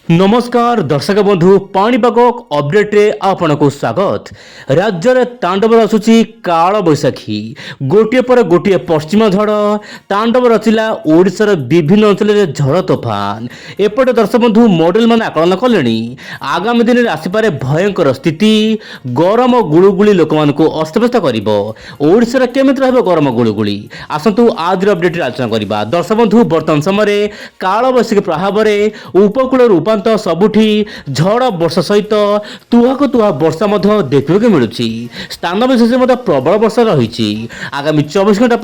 नमस्कार दर्शक बंधु पाणीपाग अपडेट रे आपनको स्वागत। राज्य रे तांडव रचुची काल बैशाखी गोटे पर गोटे पश्चिम झड़ तांडव रचिला ओडिशार विभिन्न अंचल रे झड़ तोफान। एपटे दर्शक बंधु मॉडल मान आकलन कले आगामी दिन में आसीपारे भयंकर स्थिति गरम गुळुगुळी लोक मानकु अस्तव्यस्त करिवो। ओडिशार केमिति रहबो गरम गुळुगुळी आसंतु आज अपडेट रे आलोचना करिबा। दर्शक बंधु वर्तमान समय काल बैशाखी प्रभाव रे उपकूल रूपांतर सबुठी झड़ वर्षा सहित तुहाको तुहा वर्षा देखा मिलूँ। स्थान विशेष प्रबल वर्षा रही। आगामी 24 घंटा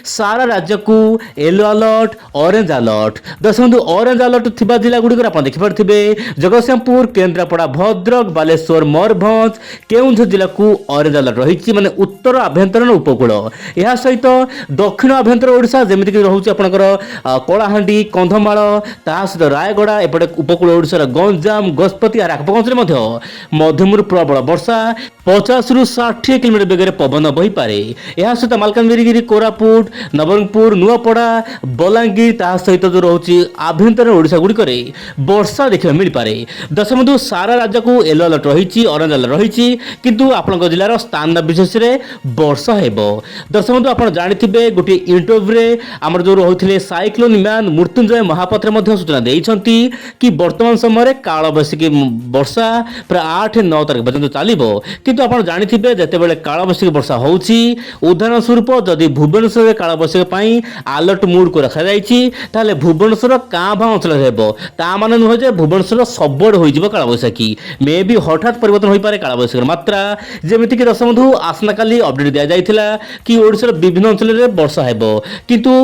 सारा राज्य को येलो अलर्ट ऑरेंज अलर्ट दर्शक ऑरेंज अलर्ट थिबा जिला गुड़िक आप देखिपे जगतसिंहपुर केन्द्रापड़ा भद्रक बालेश्वर मयूरभंज केउंझर जिला को ऑरेंज अलर्ट रही माने उत्तर आभ्यंतरण उपकूल यह सहित दक्षिण आभ्यंतर ओडिशा जेमिति रोचे आपनकर कलाहांडी कंधमाल ता सहित रायगड़ा एपटे उपकूल ओडिशार गंजाम गजपति और आखपाखर मध्यमरू प्रबल वर्षा 50 रु 60 किलोमीटर बेगर पवन बही पारे। यह सहित मालकानगिरी कोरापुट नवरंगपुर नुआपड़ा बलांगीर ता सहित जो रोचे आभ्यंतरण ओडिशा गुड़िक वर्षा देखा मिल पारे। दर्शक बंधु सारा राज्य को येलो अलर्ट रही ऑरेंज अलर्ट रही किंतु आपण जिलार स्थान विशेष वर्षा हेबो। दर्शक बंधु आप जानिथिबे गोटे इंटरव्यू आमर जो रहुथिले साइक्लोन मैन मृत्युंजय महापात्र सूचना देइछंती कि वर्तमान समय काल बैशाखी वर्षा प्राय 8-9 तारिख पर्यंत चलो किंतु आप जानिथिबे जेतेबेले काल बैशाखी वर्षा होउची उदाहरण स्वरूप जदि भुवनेश्वर काल बैशाखी अलर्ट मूड को रखा जाइछि ताले भुवनेश्वर काँ भाँ अंचल हेबो ता माने नुहे जे भुवनेश्वर सबड होई जिवो काल बैशाखी मे भी हठात परिवर्तन होई पारे काल बैशाखी मात्रा जेमिति कि दर्शक बंधु आसना काली अपडेट दिया जाइथिला कि ओडिशार विभिन्न अंचल रे वर्षा हेबो किंतु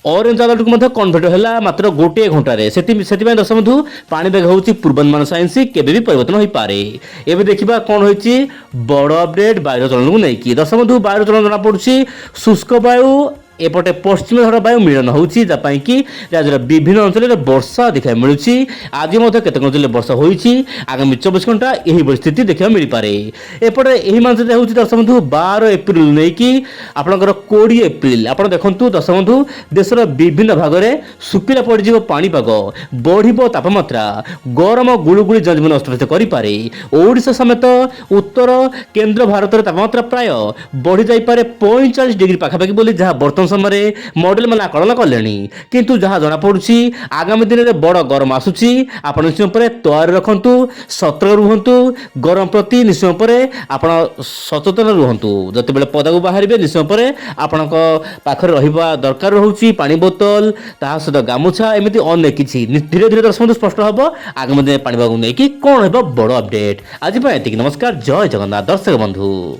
ऑरेंज अलर्ट को मध्ये कन्वर्ट होला मात्र गोटे घंटा रे सेति दर्शक बंधु पाणीपाग होउची पूर्वानुमान साइंस केबे भी परिवर्तन होई पारे। एबे देखिबा कोन होइची बड़ अपडेट वायु चलन को नै कि दर्शक बंधु वायु चलन जना पड़ुची शुष्क वायु एपटे पश्चिम झड़ वायु मिलन होउची जपाई कि राज्यर विभिन्न अंचल में वर्षा देखा मिलूँ। आज केतक अंचल वर्षा होइची आगामी 24 घंटा यही स्थिति देखा मिल पारे। एपटे यही मासरे होउची दर्शक बंधु 12 एप्रिल नहीं कि आपनकर 20 एप्रिल आप देखंतु दर्शक बंधु देशर विभिन्न भाग में सुखिला पड़िजिवो पाणीपाग बढ़िबो तापमात्रा गरम गुळुगुळी जनजीवन अस्तव्यस्त करि पारे। ओडिशा समेत उत्तर केंद्र भारत तापमात्रा प्राय बढ़ी जाई पारे 45 डिग्री पाखापाखि बोली जहाँ वर्तमान समय मॉडल मान आकलन कले किंतु जहाँ जना पड़ुछि आगामी दिन में बड़ गरम आसुची आप निश्चय तैयार रखु सतर्क रुहतु गरम प्रति निश्चय आप सचेतन रुहतु जते बेले पदा को बाहर निश्चय आपण पाखे रहा दरकार रोचे पानी बोतल ता सहित गामुछा एमती अनेक किसी धीरे धीरे दर्शक स्पष्ट हम आगामी दिन पाणीपाग नहीं कि कौन है बड़ अपडेट आज नमस्कार जय जगन्नाथ दर्शक बंधु।